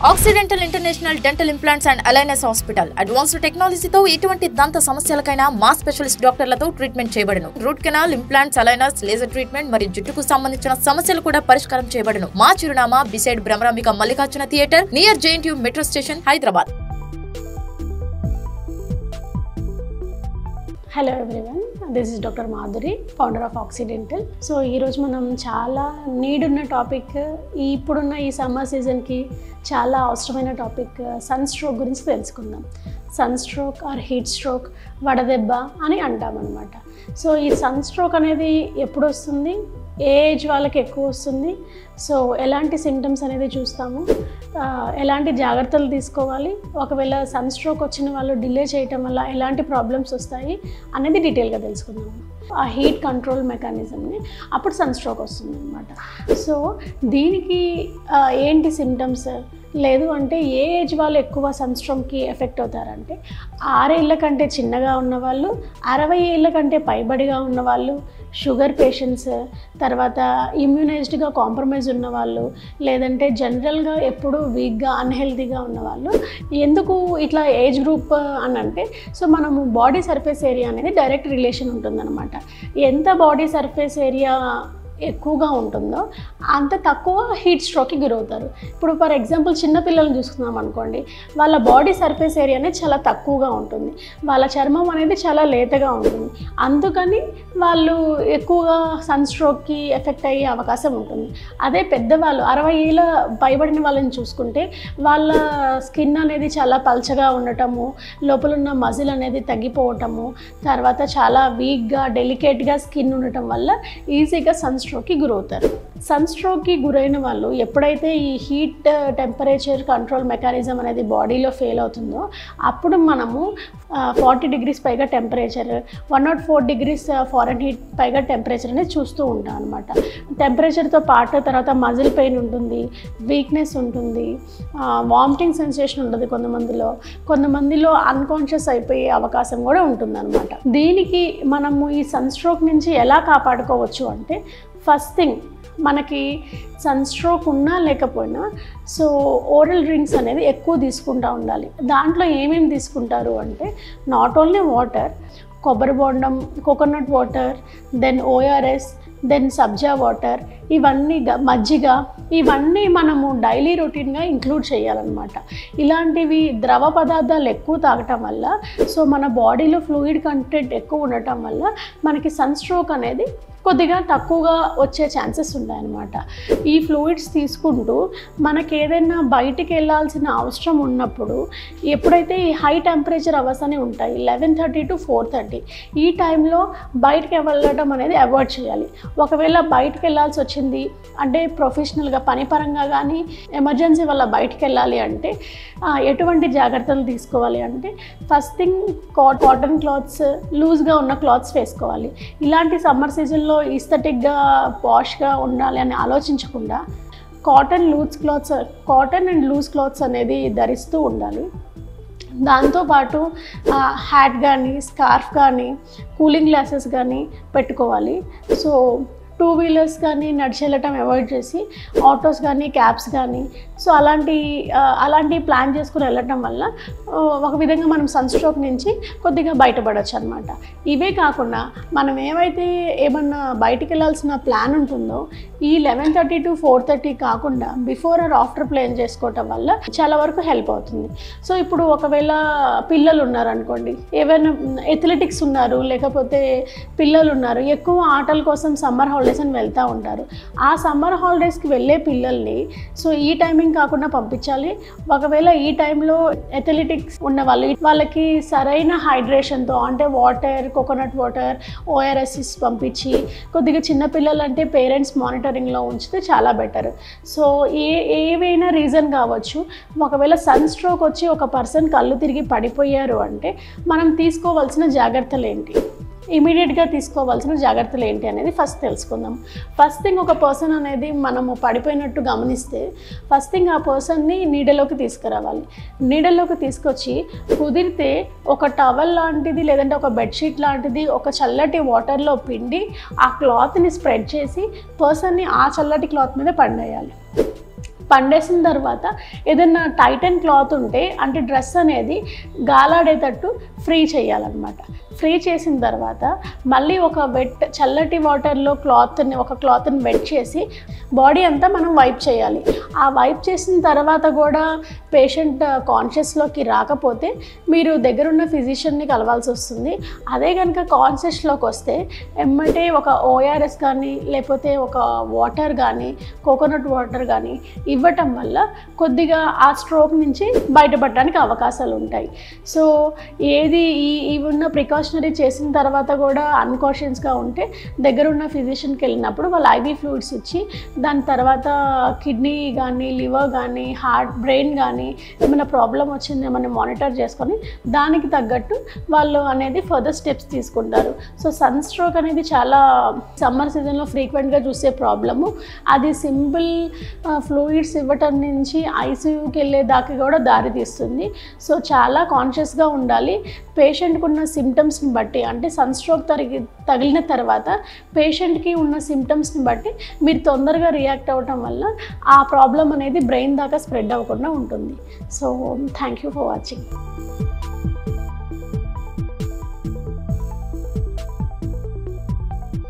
Accidental international dental implants and aligners hospital advanced టెక్నాలజీతో ఎటువంటి దంత సమస్యలకైనా మా స్పెషలిస్ట్ డాక్టర్లతో ట్రీట్మెంట్ చేయబడును. Root canal, implants, aligners, laser treatment మరియు జుట్టుకు సంబంధించిన సమస్యలు కూడా పరిష్కారం చేయబడును. మా చిరునామా beside Bhramarambika Mallikarjuna theatre near JNTU metro station, Hyderabad. Hello everyone, this is doctor Madhuri, founder of Occidental. So ఈరోజు మనం చాలా నీడ్ ఉన్న టాపిక్, ఇప్పుడున్న ఈ సమ్మర్ సీజన్కి చాలా అవసరమైన టాపిక్ సన్ స్ట్రోక్ గురించి తెలుసుకుందాం. Sun stroke or heat stroke, వడదెబ్బ అని అంటామన్నమాట. సో ఈ సన్ స్ట్రోక్ అనేది ఎప్పుడు వస్తుంది, ఏ ఏజ్ వాళ్ళకి ఎక్కువ వస్తుంది, సో ఎలాంటి సిమ్టమ్స్ అనేది చూస్తాము, ఎలాంటి జాగ్రత్తలు తీసుకోవాలి, ఒకవేళ సన్ స్ట్రోక్ వచ్చిన వాళ్ళు డిలే చేయటం వల్ల ఎలాంటి ప్రాబ్లమ్స్ వస్తాయి అనేది డీటెయిల్గా తెలుసుకుందాము. ఆ హీట్ కంట్రోల్ మెకానిజంని అప్పుడు సన్ స్ట్రోక్ వస్తుంది అనమాట. సో దీనికి ఏంటి సిమ్టమ్స్, లేదు అంటే ఏ ఏజ్ వాళ్ళు ఎక్కువ సన్ స్ట్రోక్కి ఎఫెక్ట్ అవుతారంటే 6 ఏళ్ళ కంటే చిన్నగా ఉన్నవాళ్ళు, 60 ఏళ్ళ కంటే పైబడిగా ఉన్నవాళ్ళు, షుగర్ పేషెంట్స్, తర్వాత ఇమ్యూనైజ్డ్గా కాంప్రమైజ్ ఉన్నవాళ్ళు, లేదంటే జనరల్గా ఎప్పుడూ వీక్గా అన్హెల్తీగా ఉన్నవాళ్ళు. ఎందుకు ఇట్లా ఏజ్ గ్రూప్ అని అంటే, సో మనము బాడీ సర్ఫేస్ ఏరియా అనేది డైరెక్ట్ రిలేషన్ ఉంటుందన్నమాట. ఎంత బాడీ సర్ఫేస్ ఏరియా ఎక్కువగా ఉంటుందో అంత తక్కువ హీట్ స్ట్రోక్కి గురవుతారు. ఇప్పుడు ఫర్ ఎగ్జాంపుల్ చిన్నపిల్లలను చూసుకున్నాం అనుకోండి, వాళ్ళ బాడీ సర్ఫేస్ ఏరియా అనేది చాలా తక్కువగా ఉంటుంది, వాళ్ళ చర్మం అనేది చాలా లేతగా ఉంటుంది, అందుకని వాళ్ళు ఎక్కువగా సన్ స్ట్రోక్కి ఎఫెక్ట్ అయ్యే అవకాశం ఉంటుంది. అదే పెద్దవాళ్ళు 60 ఏళ్ళ పైబడిన వాళ్ళని చూసుకుంటే వాళ్ళ స్కిన్ అనేది చాలా పల్చగా ఉండటము, లోపల ఉన్న మజిల్ అనేది తగ్గిపోవటము, తర్వాత చాలా వీక్గా డెలికేట్గా స్కిన్ ఉండటం వల్ల ఈజీగా సన్ స్ట్రోక్కి గురవుతారు. సన్ స్ట్రోక్కి గురైన వాళ్ళు ఎప్పుడైతే ఈ హీట్ టెంపరేచర్ కంట్రోల్ మెకానిజం అనేది బాడీలో ఫెయిల్ అవుతుందో అప్పుడు మనము 40 డిగ్రీస్ పైగా టెంపరేచర్, 104 డిగ్రీస్ ఫారెన్ హీట్ పైగా టెంపరేచర్ అనేది చూస్తూ ఉంటాం అనమాట. టెంపరేచర్తో పాటు తర్వాత మజిల్ పెయిన్ ఉంటుంది, వీక్నెస్ ఉంటుంది, వామిటింగ్ సెన్సేషన్ ఉంటుంది కొంతమందిలో అన్కాన్షియస్ అయిపోయే అవకాశం కూడా ఉంటుందన్నమాట. దీనికి మనము ఈ సన్ స్ట్రోక్ నుంచి ఎలా కాపాడుకోవచ్చు అంటే, ఫస్ట్ థింగ్ మనకి సన్ స్ట్రోక్ ఉన్నా లేకపోయినా సో ఓరల్ డ్రింక్స్ అనేది ఎక్కువ తీసుకుంటూ ఉండాలి. దాంట్లో ఏమేమి తీసుకుంటారు అంటే, నాట్ ఓన్లీ వాటర్, కొబ్బరి బోండం, coconut water, then ORS, then సబ్జా వాటర్, ఇవన్నీ మజ్జిగ, ఇవన్నీ మనము డైలీ రొటీన్గా ఇంక్లూడ్ చేయాలన్నమాట. ఇలాంటివి ద్రవ పదార్థాలు ఎక్కువ తాగటం వల్ల, సో మన బాడీలో ఫ్లూయిడ్ కంటెంట్ ఎక్కువ ఉండటం వల్ల మనకి సన్ స్ట్రోక్ అనేది కొద్దిగా తక్కువగా వచ్చే ఛాన్సెస్ ఉన్నాయన్నమాట. ఈ ఫ్లూయిడ్స్ తీసుకుంటూ మనకి ఏదైనా బయటికి వెళ్ళాల్సిన అవసరం ఉన్నప్పుడు, ఎప్పుడైతే ఈ హై టెంపరేచర్ అవర్స్ అని ఉంటాయి 11:30 to 4:30, ఈ టైంలో బయటికి వెళ్ళడం అనేది అవాయిడ్ చేయాలి. ఒకవేళ బయటికి వెళ్ళాల్సి వచ్చింది అంటే ప్రొఫెషనల్గా పనిపరంగా కానీ ఎమర్జెన్సీ వల్ల బయటికి వెళ్ళాలి అంటే ఎటువంటి జాగ్రత్తలు తీసుకోవాలి అంటే, ఫస్ట్ థింగ్ కాటన్ క్లాత్స్, లూజ్గా ఉన్న క్లాత్స్ వేసుకోవాలి. ఇలాంటి సమ్మర్ సీజన్లో ఈస్థెటిక్గా పాష్గా ఉండాలి అని ఆలోచించకుండా కాటన్ అండ్ లూజ్ క్లాత్స్ అనేది ధరిస్తూ ఉండాలి. దాంతోపాటు హ్యాట్ కానీ, స్కార్ఫ్ కానీ, కూలింగ్ గ్లాసెస్ కానీ పెట్టుకోవాలి. సో 2 వీలర్స్ కానీ నడిచి వెళ్ళటం అవాయిడ్ చేసి ఆటోస్ కానీ, క్యాబ్స్ కానీ, సో అలాంటి ప్లాన్ చేసుకుని వెళ్ళటం వల్ల ఒక విధంగా మనం సన్ స్ట్రోక్ నుంచి కొద్దిగా బయటపడవచ్చు అనమాట. ఇవే కాకుండా మనం ఏమన్నా బయటికి వెళ్ళాల్సిన ప్లాన్ ఉంటుందో ఈ 11:30 to 4:30 కాకుండా బిఫోర్ ఆర్ ఆఫ్టర్ ప్లాన్ చేసుకోవటం వల్ల చాలా వరకు హెల్ప్ అవుతుంది. సో ఇప్పుడు ఒకవేళ పిల్లలు ఉన్నారనుకోండి, ఏవైనా ఎథ్లెటిక్స్ ఉన్నారు, లేకపోతే పిల్లలు ఉన్నారు, ఎక్కువ ఆటల కోసం సమ్మర్ హాలిడేస్ అని వెళ్తూ ఉంటారు. ఆ సమ్మర్ హాలిడేస్కి వెళ్ళే పిల్లల్ని సో ఈ టైమింగ్ కాకుండా పంపించాలి. ఒకవేళ ఈ టైంలో అథ్లెటిక్స్ ఉన్న వాళ్ళకి సరైన హైడ్రేషన్తో అంటే వాటర్, కోకోనట్ వాటర్, ORS పంపించి, కొద్దిగా చిన్నపిల్లలు అంటే పేరెంట్స్ మానిటరింగ్లో ఉంచితే చాలా బెటర్. సో ఏవైనా రీజన్ కావచ్చు, ఒకవేళ సన్ స్ట్రోక్ వచ్చి ఒక పర్సన్ కళ్ళు తిరిగి పడిపోయారు అంటే మనం తీసుకోవాల్సిన జాగ్రత్తలు ఏంటి, ఇమీడియట్గా తీసుకోవాల్సిన జాగ్రత్తలు ఏంటి అనేది ఫస్ట్ తెలుసుకుందాం. ఫస్ట్ థింగ్, ఒక పర్సన్ అనేది మనము పడిపోయినట్టు గమనిస్తే ఫస్ట్ థింగ్ ఆ పర్సన్ని నీడలోకి తీసుకురావాలి. నీడలోకి తీసుకొచ్చి కుదిరితే ఒక టవల్ లాంటిది లేదంటే ఒక బెడ్షీట్ లాంటిది ఒక చల్లటి వాటర్లో పిండి ఆ క్లాత్ని స్ప్రెడ్ చేసి పర్సన్ని ఆ చల్లటి క్లాత్ మీద పడేయాలి. పండేసిన తర్వాత ఏదైనా టైటన్ క్లాత్ ఉంటే అంటే డ్రెస్ అనేది గాలాడేటట్టు ఫ్రీ చేయాలన్నమాట. ఫ్రీ చేసిన తర్వాత మళ్ళీ ఒక చల్లటి వాటర్లో ఒక క్లాత్ని వెట్ చేసి బాడీ అంతా మనం వైప్ చేయాలి. ఆ వైప్ చేసిన తర్వాత కూడా పేషెంట్ కాన్షియస్లోకి రాకపోతే మీరు దగ్గరున్న ఫిజిషియన్ని కలవాల్సి వస్తుంది. అదే కనుక కాన్షియస్లోకి వస్తే ఎమ్మటే ఒక ఓఆర్ఎస్ కానీ లేకపోతే ఒక వాటర్ కానీ కోకోనట్ వాటర్ కానీ ఇవ్వటం వల్ల కొద్దిగా ఆ స్ట్రోక్ నుంచి బయటపడడానికి అవకాశాలు ఉంటాయి. సో ఇవి ఉన్న ప్రికాషనరీ చేసిన తర్వాత కూడా అన్కాన్షియస్గా ఉంటే దగ్గరున్న ఫిజిషియన్కి వెళ్ళినప్పుడు వాళ్ళు ఐవీ ఫ్లూయిడ్స్ ఇచ్చి దాని తర్వాత కిడ్నీ కానీ లివర్ కానీ బ్రెయిన్ కానీ ఏమైనా ప్రాబ్లం వచ్చింది ఏమైనా మానిటర్ చేసుకొని దానికి తగ్గట్టు వాళ్ళు అనేది ఫర్దర్ స్టెప్స్ తీసుకుంటారు. సో సన్ స్ట్రోక్ అనేది చాలా సమ్మర్ సీజన్లో ఫ్రీక్వెంట్గా చూసే ప్రాబ్లము. అది సింపుల్ ఫ్లూయిడ్స్ ఇవ్వటం నుంచి ఐసీయూకి వెళ్ళేదాకా కూడా దారి తీస్తుంది. సో చాలా కాన్షియస్గా ఉండాలి. పేషెంట్కి ఉన్న సిమ్టమ్స్ని బట్టి అంటే సన్ స్ట్రోక్ తగిలిన తర్వాత పేషెంట్కి ఉన్న సిమ్టమ్స్ని బట్టి మీరు తొందరగా రియాక్ట్ అవ్వటం వల్ల ఆ ప్రాబ్లం అనేది బ్రెయిన్ దాకా స్ప్రెడ్ అవ్వకుండా ఉంటుంది. So thank you for watching.